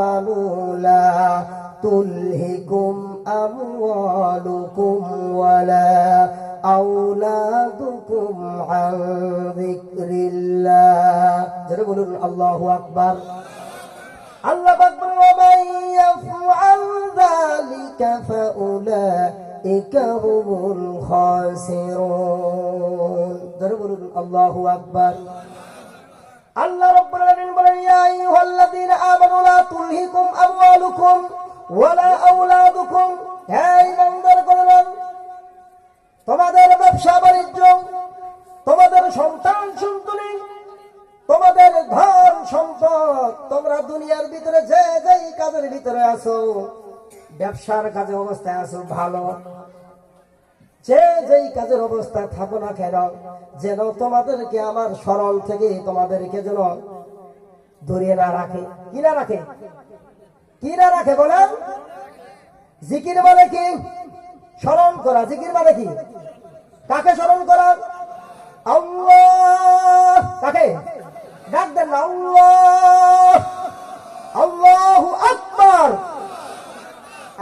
لا تلهكم أموالكم ولا أولادكم عن ذكر الله جربوا الله أكبر الله أكبر ومن يفعل ذلك فأولئك هم الخاسرون جربوا الله أكبر আল্লাহ রাব্বুল আলামিন বলেন ইয়া আইয়ুহাল্লাযীনা আমানু লা তুলহিকুম আমওয়ালুকুম ওয়ালা আওলাদুকুম হে ঈমানদারগণ তোমাদের ব্যবসা বাণিজ্য তোমাদের সন্তান সন্ততি তোমাদের ধন সম্পদ তোমরা দুনিয়ার ভিতরে যে যেই কাজের ভিতরে আছো ব্যবসার কাজে অবস্থায় আছো ভালো যে যেই কাজের অবস্থা থাকো না কেন যেন তোমাদেরকে আমার স্মরণ থেকে তোমাদেরকে যেন দূরে না রাখে কি না রাখে বলেন জিকির মানে কি স্মরণ করা জিকির মানে কি কাকে স্মরণ করা আল্লাহ কাকে ডাক দেন না আল্লাহ আল্লাহু আকবার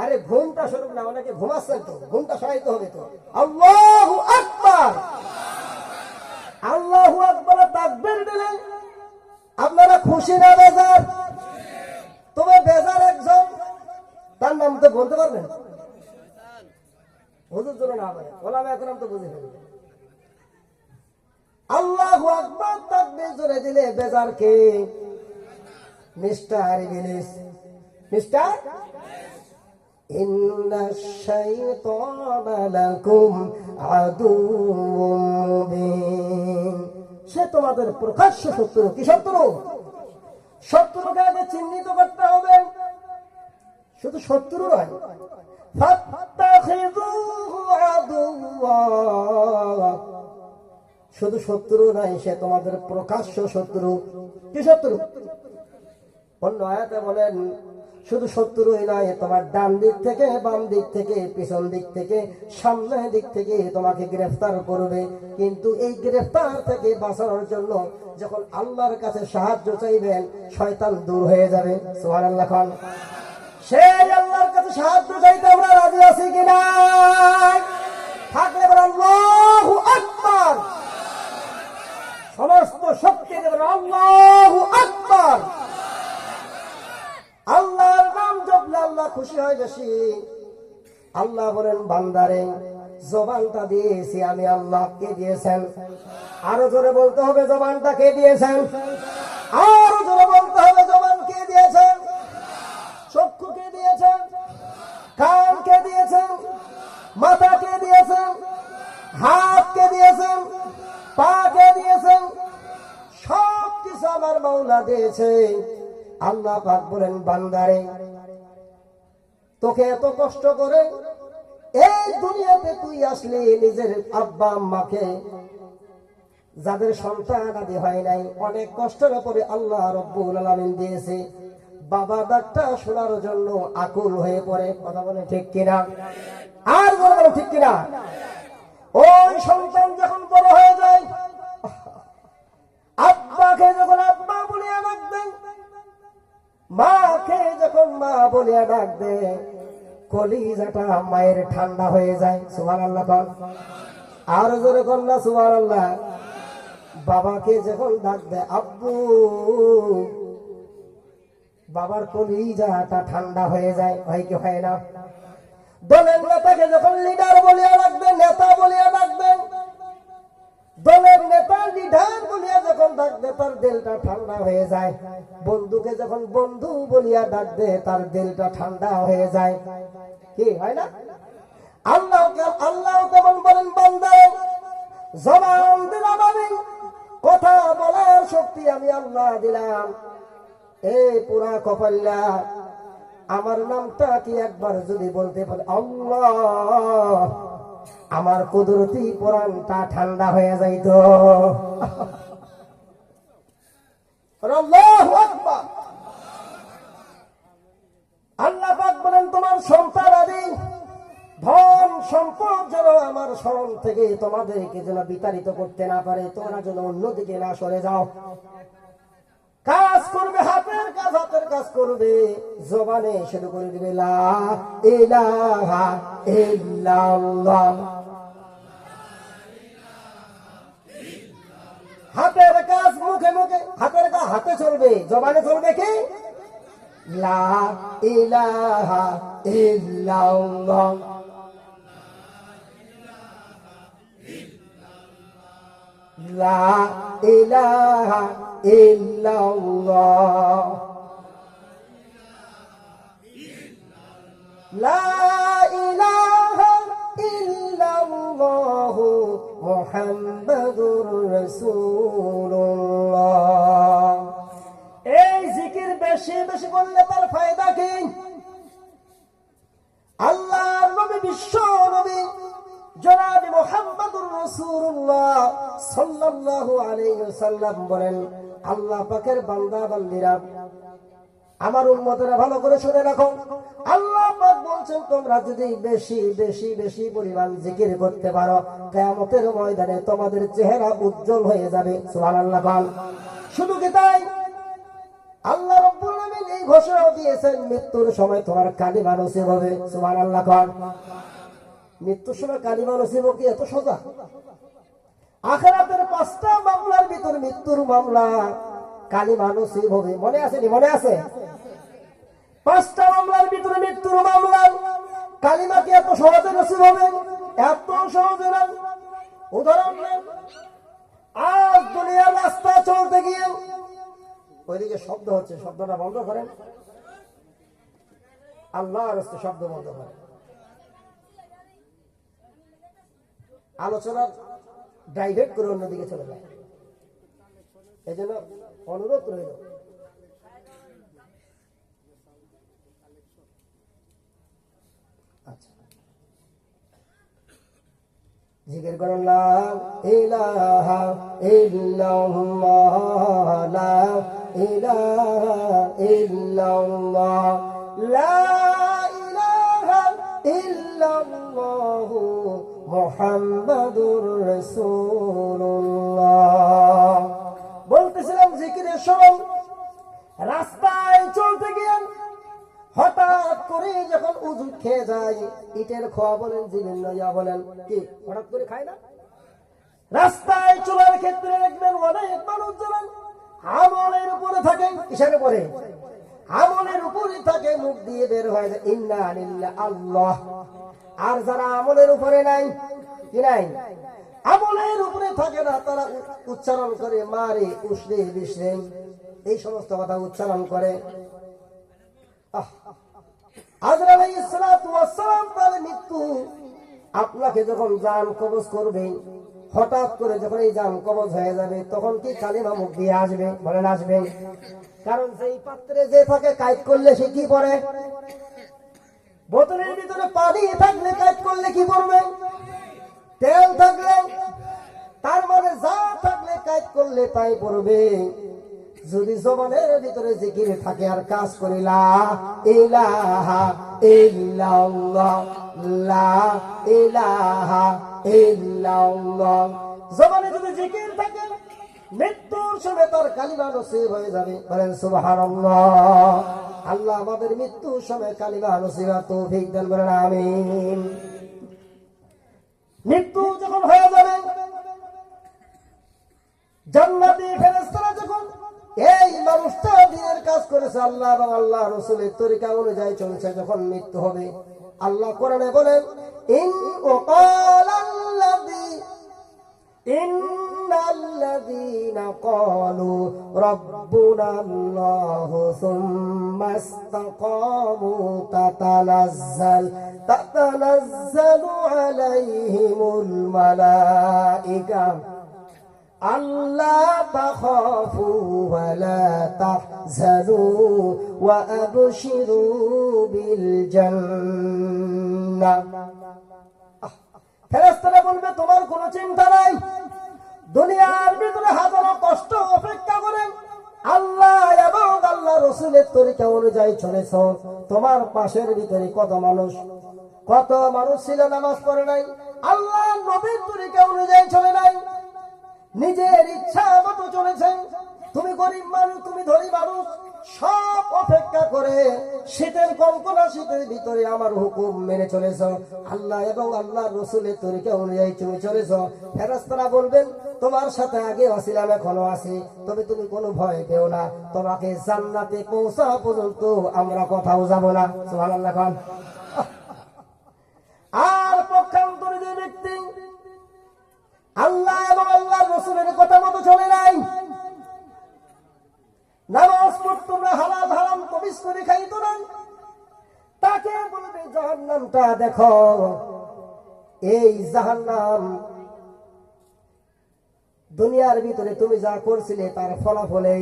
আরে ঘুমটা স্বরূপ না অনেকে ঘুমাচ্ছেন তো ঘুমটা সহায়িত হবে তো আল্লাহু আকবার আল্লাহু আকবার তাকবীর দিলেন আপনারা খুশি না বেজার তবে বেজার একজন তার নাম তো বলতে পারবেন হুজুর জন্য না বলে ওলামা একরাম তো বুঝে ফেলবে আল্লাহু আকবার তাকবীর জোরে দিলে বেজার কে মিস্টার ইবলিস মিস্টার ইন্না শাইতানা লাকুম আদুউম মুবিন সে তোমাদের প্রকাশ্য শত্রু কি শত্রু শত্রুকে আগে চিহ্নিত করতে হবে শুধু শত্রু নয় ফাত্তাখিযুহু আদুওয়া শুধু শত্রু নয় সে তোমাদের প্রকাশ্য শত্রু কি শত্রু অন্য আয়াতে বলেন শুধু শত্রুই নয় তোমার ডান দিক থেকে বাম দিক থেকে পিছন দিক থেকে সামনের দিক থেকে তোমাকে গ্রেফতার করবে কিন্তু এই গ্রেফতার থেকে বাঁচানোর জন্য যখন আল্লাহর কাছে সাহায্য চাইবেন শয়তান দূর হয়ে যাবে সুবহানাল্লাহ খান সেই আল্লাহর কাছে সাহায্য চাইতে আমরা রাজি আছি কিনা থাকলে বলেন আল্লাহু আকবার সমস্ত শক্তি দেবেন আল্লাহু আকবার আল্লাহর নাম জপলে আল্লাহ খুশি হয় বেশি আল্লাহ বলেন বান্দারে জবানটা দিয়েছি আমি আল্লাহ কে দিয়েছেন আরো জোরে বলতে হবে জবানটা কে দিয়েছেন আরো জোরে বলতে হবে জবান কে দিয়েছেন চক্ষু কে দিয়েছেন কান কে দিয়েছেন মাথা কে দিয়েছেন হাত কে দিয়েছেন পা কে দিয়েছেন সব কিছু আমার মাওলা দিয়েছে আল্লাহ পাক বলেন বান্দারে তোকে এত কষ্ট করে এই দুনিয়াতে তুই আসলি নিজের আব্বা আম্মাকে যাদের সন্তান আদি হয় নাই অনেক কষ্টের পরে আল্লাহ রব্বুল আলামিন দিয়েছে বাবা ডাকটা শোনার জন্য আকুল হয়ে পড়ে কথা বলে ঠিক কিনা আর বলে ঠিক কিনা ওই সন্তান যখন বড় হয়ে যায় আব্বাকে যখন আব্বা বলিয়া ডাক দেন মাকে যখন মা বলিয়া ডাক দে কলিজাটা মায়ের ঠান্ডা হয়ে যায় সুবহানাল্লাহ বল আর জোরে বল না সুবহানাল্লাহ বাবাকে যখন ডাক দে আব্বু বাবার কলিজাটা ঠান্ডা হয়ে যায় হয় কি হয় না দলের নেতাকে যখন লিডার বলিয়া ডাক দে নেতা বলিয়া ডাক দেন দলের নেতা লিডার বলিয়া যখন ডাক দে তার দিলটা ঠান্ডা হয়ে যায় বন্ধুকে যখন বন্ধু বলিয়া ডাক দে তার দিলটা ঠান্ডা হয়ে যায় কি হয় না আল্লাহ তেমন বলেন বান্দা জবান দিলাম আমি কথা বলার শক্তি আমি আল্লাহ দিলাম এই পুরা কপাল্লা আমার নামটা কি একবার যদি বলতে পারে আল্লাহ আমার কুদরতি পুরানটা ঠান্ডা হয়ে যাইতো আল্লাহু আকবার আল্লাহ পাক বলেন তোমার সন্তান আদি ধন সম্পদ যেন আমার স্মরণ থেকে তোমাদেরকে যেন বিতাড়িত করতে না পারে তোমরা যেন অন্যদিকে না সরে যাও কাজ করবে হাত হাতের কাজ করবে, জবানে শুরু করে দিবে লা ইলাহা ইল্লাল্লাহ। হাতের কাজ মুখে মুখে, হাতের কাজ হাতে চলবে, জবানে চলবে কি লা ইলাহা ইল্লাল্লাহ। লা ইলাহা ইল্লাল্লাহ। লা ইলাহা ইল্লাল্লাহ মুহাম্মাদুর রাসূলুল্লাহ। এই জিকির বেশি বেশি করলে তার ফায়দা কি? আল্লাহর নবী, বিশ্ব নবী জনাব মুহাম্মাদুর রাসূলুল্লাহ সাল্লাল্লাহু আলাইহি ওয়াসাল্লাম বলেন, আল্লাহ পাকের বান্দা বান্দীরা, আমার উম্মতেরা ভালো করে শুনে রাখো, আল্লাহ পাক বলছেন তোমরা যদি বেশি বেশি বেশি পরিমাণ জিকির করতে পারো, কিয়ামতের ময়দানে তোমাদের চেহারা উজ্জ্বল হয়ে যাবে। সুবহানাল্লাহ বল। শুধু কি তাই, আল্লাহ রাব্বুল আলামিন এই ঘোষণা দিয়েছেন, মৃত্যুর সময় তোমার কালিমা নসিব হবে। সুবহানাল্লাহ বল। মৃত্যুর সময় কালিমা নসিব কি এত সোজা? আখিরাতের 5টা মামলার ভিতর মৃত্যুর মামলা, কালিমা নসিব হবে। মনে আছে নি? মনে আছে? 5টা মামলার ভিতরে মৃত্যুর মামলা, কালিমা কি এত সহজে নসিব হবে? এত সহজে না। উদাহরণ নেন, আজ দুনিয়ার রাস্তা চলতে গিয়ে ওইদিকে শব্দ হচ্ছে, শব্দটা বন্ধ করেন। আল্লাহর রাস্তায় শব্দ বন্ধ করেন। আলোচনা ডাইভার্ট করে অন্যদিকে চলে যায়। এই জন্য অনুরোধ রইল, আচ্ছা জিকির করেন লা ইলাহা ইল্লাল্লাহ, লা ইলাহা ইল্লাল্লাহ, লা ইলাহা ইল্লাল্লাহ মুহাম্মাদুর রাসূলুল্লাহ। বলতেছিলাম জিকিরের সময় রাস্তায় চলতে গিয়ে হঠাৎ করে যখন উযু খেয়ে যায়, ইটের খোয়া বলেন, জীবন নয়া বলেন, কি হঠাৎ করে খায় না? রাস্তায় চলার ক্ষেত্রে দেখবেন অনেক মানুষ যারা আমলের উপরে থাকেন, কিসের উপরে? আমলের উপরে থাকে, মুখ দিয়ে বের হয়ে যায় ইন্না লিল্লাহি আল্লাহ। আর যারা আমলের উপরে নাই, কি নাই, আমলের উপরে থাকে না, তারা উচ্চারণ করে মারে উসরে বিশরে, এই সমস্ত কথা উচ্চারণ করে। আজরাইল আলাইহিস সালাতু ওয়াস সালাম তার মৃত্যু আপনাকে যখন জান কবজ করবে, হঠাৎ করে যখন এই জান কবজ হয়ে যাবে, তখন কি কালিমা মুখ দিয়ে আসবে? বলেন আসবে। কারণ সেই পাত্রে যে থাকে, কায়েদ করলে সে কি পড়ে? বোতলের ভিতরে পানি থাকলে কায়েদ করলে কি পড়বে? তেল থাকলে, তার মানে যা থাকলে কায়েদ করলে তাই পড়বে। যদি জবানের ভিতরে জিকির থাকে আর কাজ করি লা ইলাহা ইল্লাল্লাহ, লা ইলাহা ইল্লাল্লাহ, জবানে যদি জিকির থাকে, মৃত্যুর সময় তার কালিমা নসিব হয়ে যাবে। বলেন সুবহানাল্লাহ। আল্লাহ আমাদের মৃত্যুর সময় কালিমা নসিবার তৌফিক দান করেন, আমিন। মৃত্যু যখন হয়ে যাবে, জান্নাতি ফেরেশতারা যখন এই মানুষটা দিনের কাজ করেছে, আল্লাহ এবং আল্লাহ রাসূলের তরিকা অনুযায়ী চলছে, যখন মৃত্যু হবে, আল্লাহ কোরআনে বলেন ইন্নাল্লাযীনা ক্বালু রাব্বুনাল্লাহু সুম্মা ইসতাকামু তাতানাজ্জালু আলাইহিমুল মালাইকা আল্লা তাখাফু ওয়া লা তাহজানু ওয়া আবশিরু বিল জান্নাহ। ফেরেশতারা বলবে তোমার কোনো চিন্তা নাই, দুনিয়ার ভিতরে হাজারো কষ্ট অপেক্ষা করেন, আল্লাহ এবং আল্লাহ রাসূলের তরিকা অনুযায়ী চলেছ। তোমার পাশের ভিতরে কত মানুষ ছিল নামাজ পড়ে নাই, আল্লাহ নবীর তরিকা অনুযায়ী চলে নাই, নিজের ইচ্ছা মতো চলেছেন। তুমি গরিব মানুষ, তুমি ধনী মানুষ, সব অপেক্ষা করে শীতের কনকনা শীতের ভিতরে আমার হুকুম মেনে চলেছ, আল্লাহ এবং আল্লাহ রসুলের তরিকা অনুযায়ী তুমি চলেছ। ফেরেশতারা বলবেন তোমার সাথে আগে ছিলাম, এখনো আছি, তবে তুমি কোনো ভয় পেও না, তোমাকে জান্নাতে পৌঁছা পর্যন্ত আমরা কোথাও যাব না। সুবহানাল্লাহ। আর পক্ষান্তরে যে ব্যক্তি আল্লাহ এবং আল্লাহ রসুলের কথা মতো চলে নাই, নামাজ পড়তো না, হালাল হারাম কবিজ করে খাইতো না, তাকে বলবে জাহান্নামটা দেখো। এই জাহান্নাম দুনিয়ার ভিতরে তুমি যা করছিলে তার ফলাফলে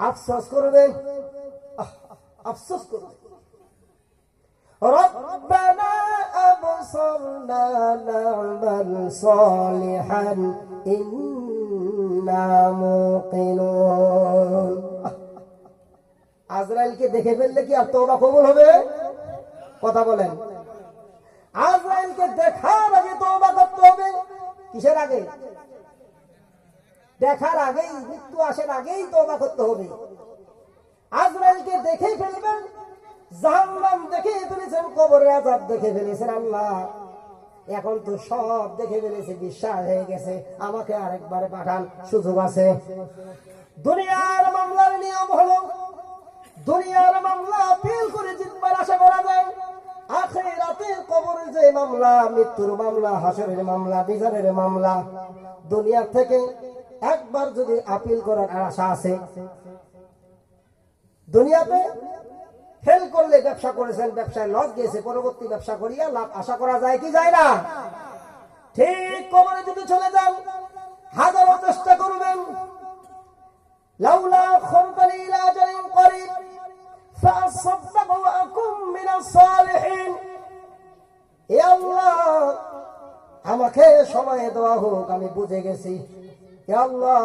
আফসোস করবে, আফসোস করবে। রব্বানা আবসারনা না'মাল সালিহান ইন্না মুকিনুন। আজরাইলকে দেখে ফেললে কি আর তওবা কবুল হবে? কথা বলেন। আজরাইলকে দেখার আগে তওবা করতে হবে। কিসের আগে? দেখার আগেই, মৃত্যু আসার আগেই তওবা করতে হবে। আজরাইলকে দেখে ফেলবেন, জাহান্নাম দেখে ফেলেছেন, কবরের আযাব দেখে ফেলেছেন, আল্লাহ এখন তো সব দেখে ফেলেছে, বিশ্বাস হয়ে গেছে, আমাকে আরেকবার পাঠান, সুযোগ আছে। দুনিয়ার মামলার নিয়ম হলো, দুনিয়ার মামলা আপিল করে জিতবার আশা করা যায়। আখিরাতের কবরের যে মামলা, মৃত্যুর মামলা, হাসরের মামলা, বিচারের মামলা, দুনিয়া থেকে একবার যদি আপিল করার আশা আছে, দুনিয়াতে ফেল করলে, ব্যবসা করেছেন, ব্যবসায় লস গেছে, পরবর্তী ব্যবসা করিয়া লাভ আশা করা যায় কি যায় না? ঠিক কবরে যদি চলে যান, হাজারো চেষ্টা করবেন, লাউলা খুরতানি ইলা আজালিন করিব ফাসাদদাকু ওয়া আকুম মিনাস সালিহিন। এ আল্লাহ, আমাকে সময় দেওয়া হোক, আমি বুঝে গেছি। এ আল্লাহ,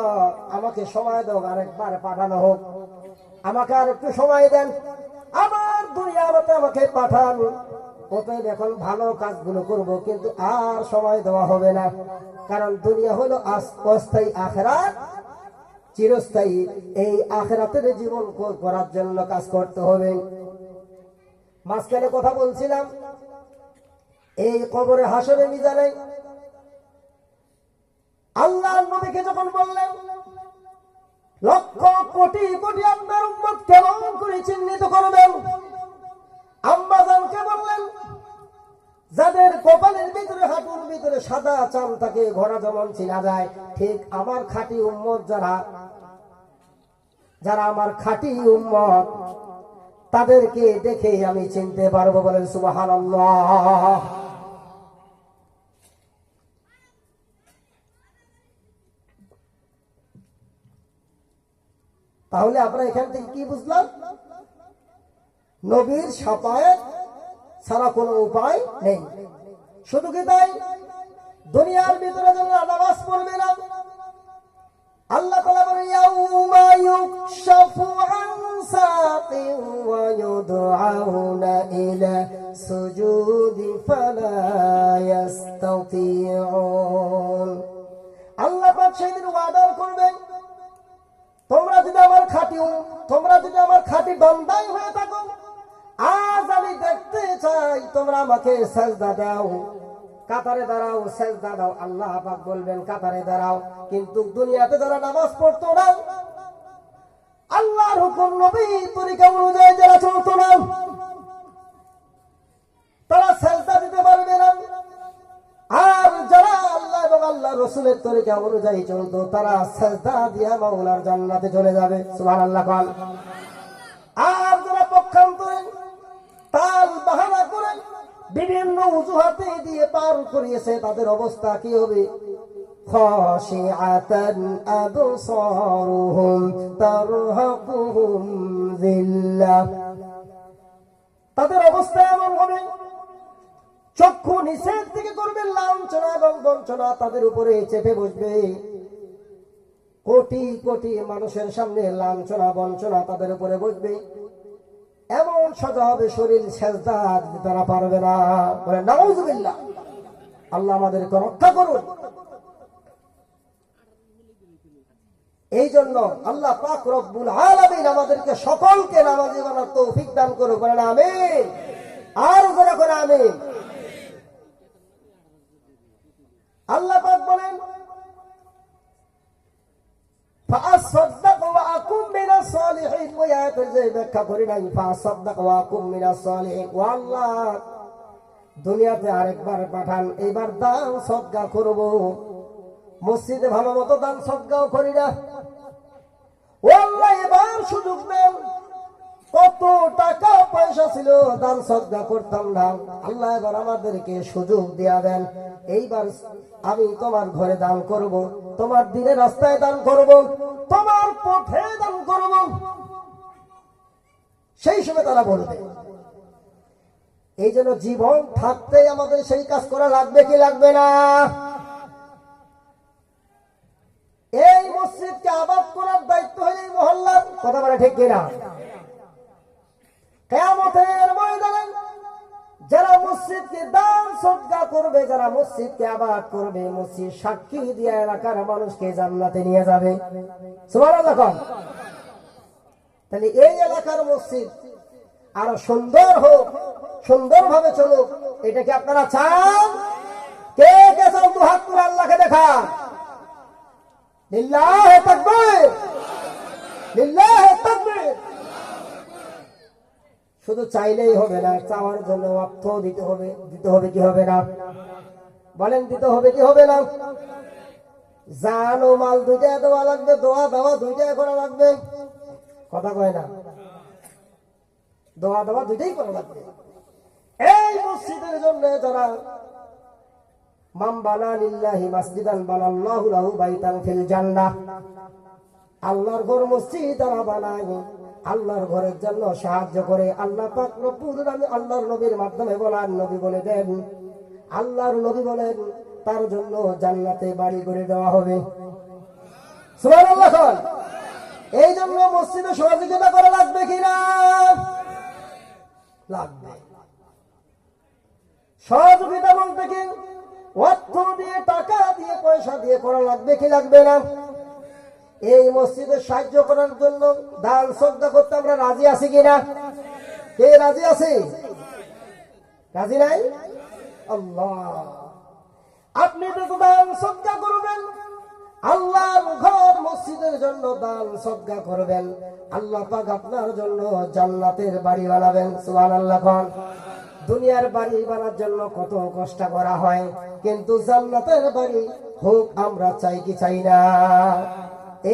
আমাকে সময় দাও, আরেকবার পাঠানো হোক, আমাকে আর একটু সময় দেন, আবার দুনিয়াতে আমাকে পাঠান। অতএব এখন ভালো কাজগুলো করব, কিন্তু আর সময় দেওয়া হবে না, কারণ দুনিয়া হলো অস্থায়ী, আখিরাত চিরস্থায়ী। এই আখিরাতের জীবন করার জন্য কাজ করতে হবে। মাঝখানে কথা বলছিলাম, এই কবরে হাসরে মিজানে আল্লাহর নবীকে যখন বললেন লক্ষ কোটি কোটি আপনার উম্মত কেমন করে চিহ্নিত করবেন, আম্মা জানকে বললেন যাদের কপালের ভিতরে, হাঁটুর ভিতরে সাদা চাল থাকে, ঘোড়া যেমন চিনা যায়, ঠিক আমার খাঁটি উম্মত যারা, যারা আমার খাঁটি উম্মত, তাদেরকে দেখে আমি চিনতে পারবো। বলেন সুবহানাল্লাহ। তাহলে আমরা এখান থেকে কি বুঝলাম? নবীর শাফায়াত ছাড়া কোনো উপায় নেই। শুধু কি তাই? দুনিয়ার ভিতরে যারা নামাজ পড়বে না, আল্লাহ তাআলা বলেন ইয়াউমা ইউকশাফু আন সাকিন ওয়া ইউদআউনা ইলা সুজুদি ফালা ইস্তাতিউন। আল্লাহ পাক সেদিন ওয়াদা করবেন, তোমরা যদি আমার খাঁটি বান্দাই হয়ে থাকো, আজ আমি দেখতে চাই তোমরা আমাকে সাজদা দাও, কাতারে দাঁড়াও, সাজদা দাও। আল্লাহ পাক বলবেন কাতারে দাঁড়াও, কিন্তু দুনিয়াতে যারা নামাজ পড়তো না, আল্লাহর হুকুম নবী তরিকা অনুযায়ী যারা চলতো না, তারা সাজদা দিতে পারবে না। আর যারা আল্লাহ এবং আল্লাহ রসুলের তরিকা অনুযায়ী চলতো, তারা সাজদা দিয়া মাওলার জান্নাতে চলে যাবে। সুবহানাল্লাহ। আর যারা পক্ষান্তরে তাল বাহানা করে বিভিন্ন অজুহাতে দিয়ে পার করিয়েছে, তাদের অবস্থা কি হবে? খাশিআতান আবসারুহুম তারহাকুহুম যিল্লাহ। তাদের অবস্থা এমন হবে, চক্ষু নিচের দিকে করবে, লাঞ্ছনা এবং বঞ্চনা তাদের উপরে চেপে বসবে। কোটি কোটি মানুষের সামনে লাঞ্ছনা বঞ্চনা তাদের উপরে বসবে। এমন সাজা হবে, শরীর সেজদা দিতে তারা পারবে না। বলে নাউযুবিল্লাহ। আল্লাহ আমাদেরকে রক্ষা করুন। এই জন্য আল্লাহ পাক রব্বুল আলামিন আমাদেরকে সকলকে নামাজি বানার তৌফিক দান করুক, বলেন আমিন। আর যারা করে আমিন। আল্লাহ পাক বলেন ফাআসাদদাক ওয়া আকুম মিনাস সালিহিন, ওই আয়াতের যে ব্যাখ্যা করি নাই, ফাআসাদদাক ওয়া আকুম মিনাস সালিহিন, ও আল্লাহ দুনিয়াতে আরেকবার পাঠান, এইবার দান সদকা করব। মসজিদে ভালো মতো দান সদকাও করি না, ও আল্লাহ এবার সুযোগ দেন। কত টাকা পয়সা ছিল দান সদকা করতাম না, আল্লাহ এবার আমাদেরকে সুযোগ দিয়া দেন। এইবার আমি তোমার ঘরে দান করব, তোমার দিনের রাস্তায় দান করব, তোমার পথে দান করব। সেই সময় তারা বলবে। এই জন্য জীবন থাকতেই আমাদের সেই কাজ করা লাগবে কি লাগবে না? এই মসজিদকে আবাদ করার দায়িত্ব হয়ে এই মহল্লার, কথা বলে ঠিক কিনা? কিয়ামতের ময়দানে যারা মসজিদকে দান সদকা করবে, যারা মসজিদকে আবাদ করবে, মসজিদ সাক্ষী দিয়ে এলাকার মানুষকে জান্নাতে নিয়ে যাবে। সুবহানাল্লাহ। তাহলে এই এলাকার মসজিদ আরো সুন্দর হোক, সুন্দরভাবে চলুক, এটা কি আপনারা চান? কে কে চান? দু হাত তুলে আল্লাহকে দেখান। লিল্লাহি তাকবীর, লিল্লাহি তাকবীর। শুধু চাইলেই হবে না, চাওয়ার জন্য অর্থ দিতে হবে। দিতে হবে কি হবে না? বলেন দিতে হবে কি হবে না? জান ও মাল দুইটা দেওয়া লাগবে, দোয়া দেওয়া দুইটা করা লাগবে। কথা কয় না? দোয়া দেওয়া দুইটাই করা লাগবে। এই মসজিদের জন্য যারা মান বানা লিল্লাহি মাসজিদান বানাল্লাহু লাহু বাইতান ফিল জান্নাহ, আল্লাহর ঘর মসজিদ যারা বানায়, আল্লাহর ঘরের জন্য সাহায্য করে, আল্লাহ পাক রব্বুল আলামিন আল্লাহর নবীর মাধ্যমে বলেন, নবী বলে দেন, আল্লাহর নবী বলেন তার জন্য জান্নাতে বাড়ি করে দেওয়া হবে। সুবহানাল্লাহ। এই জন্য মসজিদে সহযোগিতা করা লাগবে কিনা? লাগবে। সহযোগিতা বলতে কি অর্থ দিয়ে, টাকা দিয়ে, পয়সা দিয়ে করা লাগবে কি লাগবে না? এই মসজিদে সাহায্য করার জন্য দান সদকা করতে আমরা রাজি আছি কিনা? কে রাজি আছে? রাজি নাই? আল্লাহ, আপনি তো দান সদকা করবেন, আল্লাহর ঘর মসজিদের জন্য দান সদকা করবেন, আল্লাহ পাক আপনার জন্য জান্নাতের বাড়ি বানাবেন। সুবহানাল্লাহ। দুনিয়ার বাড়ি বানার জন্য কত কষ্ট করা হয়, কিন্তু জান্নাতের বাড়ি হোক আমরা চাই কি চাই না?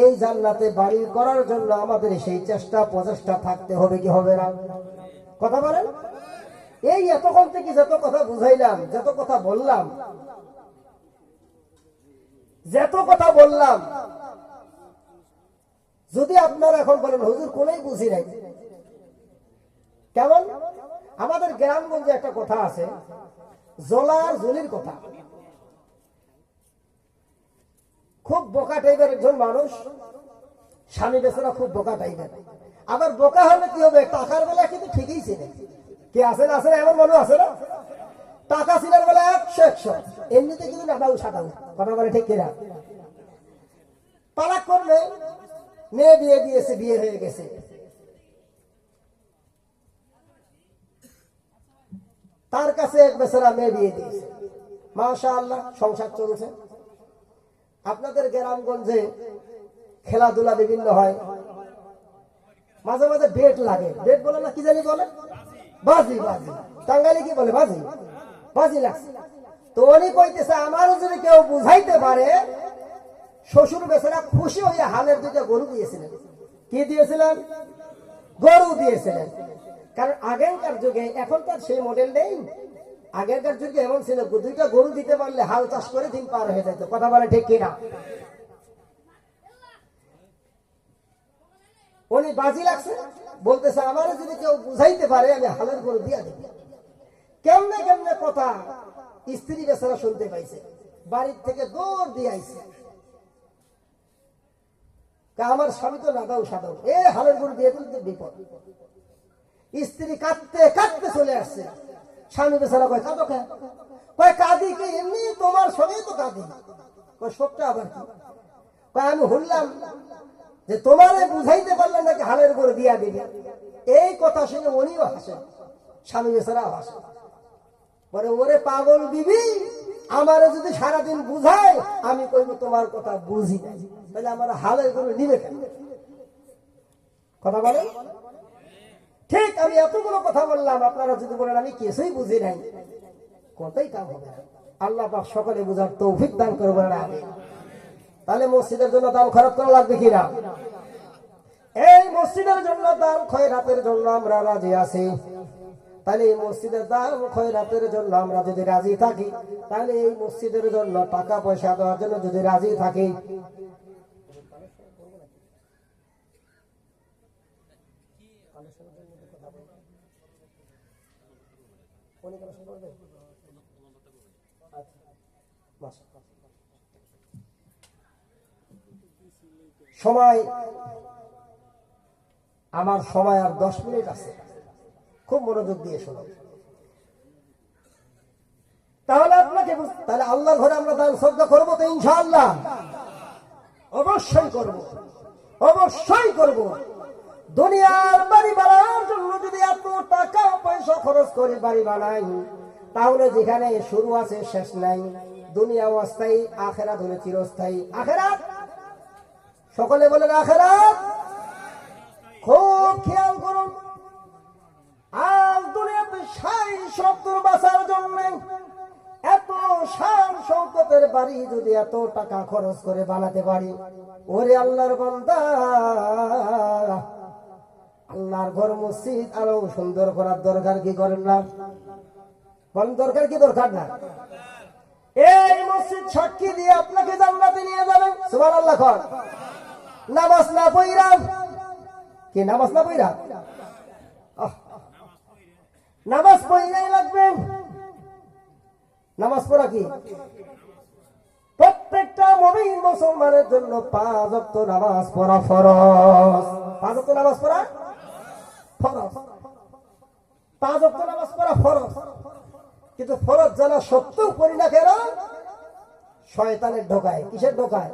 এই জান্নাতে বাড়ি করার জন্য আমাদের সেই চেষ্টা প্রচেষ্টা থাকতে হবে কি হবে না? কথা বলেন। এই এতক্ষণ থেকে যত কথা বুঝাইলাম, যত কথা বললাম, যদি আপনারা এখন বলেন হুজুর কোনই বুঝি নাই, কেমন? আমাদের গ্রামগঞ্জে একটা কথা আছে, জলার জলির কথা। খুব বোকা টাইপের একজন মানুষ, স্বামী বেচারা খুব বোকা টাইপের। আবার বোকা হলে কি হবে? টাকার বেলা কিন্তু ঠিকই ছিল। কে আছে না? আছে না? এমন মানুষ আছে না? টাকা ছিলার বেলা 100 এমনিতে কিন্তু নাটাও সাটাও। কথা বলে ঠিক কিনা? তালাক করলে মেয়ে বিয়ে দিয়েছে, বিয়ে হয়ে গেছে, তার কাছে এক বেচারা মেয়ে বিয়ে দিয়েছে, মাশাআল্লাহ সংসার চলছে। আপনাদের গ্রামগঞ্জে খেলাধুলা বিভিন্ন হয়, মাঝে মাঝে বেট লাগে। বেট বলে না, কি জানি বলে, বাজি। বাজি টাঙ্গাইলে কি বলে? বাজি। বাজি লাগছে। তো উনি কইতেছে আমারও যদি কেউ বুঝাইতে পারে, শ্বশুর বেচারা খুশি হয়ে হালের দুইটা গরু দিয়েছিলেন। কি দিয়েছিলেন? গরু দিয়েছিলেন। কারণ আগেকার যুগে, এখন তার সেই মডেল নেই, আগেকার যুগে এমন ছিল দুইটা গরু দিতে পারলে হাল চাষ করে দিন পার হয়ে যেত। কথা বলে ঠিক কিনা? উনি বাজি লাগছে, বলতেছে আমারও যদি কেউ বুঝাইতে পারে আমি হালের গরু দিয়া দেব। কেমনে কেমনে কথা স্ত্রী বেচারা শুনতে পাইছে, বাড়ির থেকে দৌড় দিয়ে আইছে, আমার স্বামী তো নাদাও সাদাও, এ হালের গরু দিয়ে দিলে বিপদ। স্ত্রী কাঁদতে কাঁদতে চলে আসছে, স্বামী বেচারা কয় কাঁদো কে? কয় কাঁদি কি এমনি তোমার সঙ্গেই তো কাঁদি। কয় সবটা আবার কি? কয় আমি শুনলাম যে তোমারে বুঝাইতে পারলেন নাকি হালের করে দিয়া দিবে। এই কথা শুনে উনিও হাসেন, স্বামী বেচারাও হাসেন। পরে ওরে পাগল দিবি, আমারে যদি সারাদিন বুঝায় আমি কইব তোমার কথা বুঝি না, তাহলে আমার হালের করে নিবে কেন? কথা বলেন ঠিক? আমি এতগুলো কথা বললাম, আপনারা যদি বলেন আমি কিছুই বুঝি নাই, কথাই কাম হবে না। আল্লাহ পাক সকলে বুঝার তৌফিক দান করবে না। তাহলে মসজিদের জন্য দাম খরচ করা লাগবে কিনা? এই মসজিদের জন্য দান খয়রাতের জন্য আমরা রাজি আছি। তাহলে এই মসজিদের দান খয়রাতের জন্য আমরা যদি রাজি থাকি, তাহলে এই মসজিদের জন্য টাকা পয়সা দেওয়ার জন্য যদি রাজি থাকি, সময় আমার সময় আর 10 মিনিট আছে, খুব মনোযোগ দিয়ে শোনো। তাহলে আপনাকে তাহলে আল্লাহর ঘরে আমরা দান সদকা করবো তো ইনশাআল্লাহ? অবশ্যই করব, অবশ্যই করব। দুনিয়ার বাড়ি বানানোর জন্য যদি এত টাকা পয়সা খরচ করে বাড়ি বানাই, তাহলে যেখানে শুরু আছে শেষ নাই। দুনিয়া অস্থায়ী, আখেরাত হলে চিরস্থায়ী। আখেরাত, সকলে বলেন আখেরাত। খুব খেয়াল করুন, আজ দুনিয়াতে 60-70 বছর জন্য এত শান শৌকতের বাড়ি যদি এত টাকা খরচ করে বানাতে পারি, ওরে আল্লাহর বান্দা, আল্লাহর ঘর মসজিদ আরো সুন্দর করার দরকার কি করেন না? বলেন দরকার কি দরকার না? এই মসজিদ সাক্ষী দিয়ে আপনাকে জান্নাতে নিয়ে যাবেন। সুবহানাল্লাহ। কর নামাজ না পইরা, কি নামাজ না পইরা? নামাজ পড়াই লাগবে। নামাজ পড়া কি প্রত্যেকটা মুমিন মুসলমানের জন্য 5 ওয়াক্ত নামাজ পড়া ফরজ। 5 ওয়াক্ত নামাজ পড়া ফরজ। 5 ওয়াক্ত নামাজ পড়া ফরজ। কিন্তু ফরজ জানা সত্ত্বেও পড়ি না কেন? শয়তানের ঢোকায়। কিসের ঢোকায়?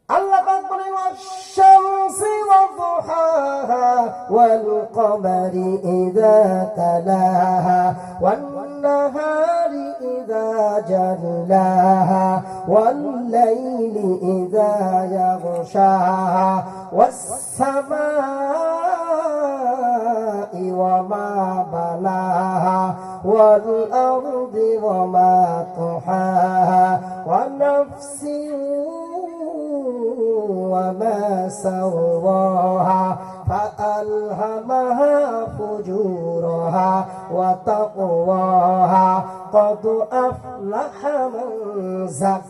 আল্লাহ পাক বলেন ওয়াশ-শামসি ওয়া-দুহাহা ওয়াল-কমারি ইযা তালাহা ওয়ান-নাহারি ইযা জাল্লাহা ওয়াল-লাইলি ইযা ইয়াগশাহা ওয়াস-সামাই ওয়া মা বানাহা ওয়াল-আরদি ওয়া মা তুহাহা ওয়া নাফসিন وما سواها فألهمها فجورها وتقواها قد أفلح من زكاها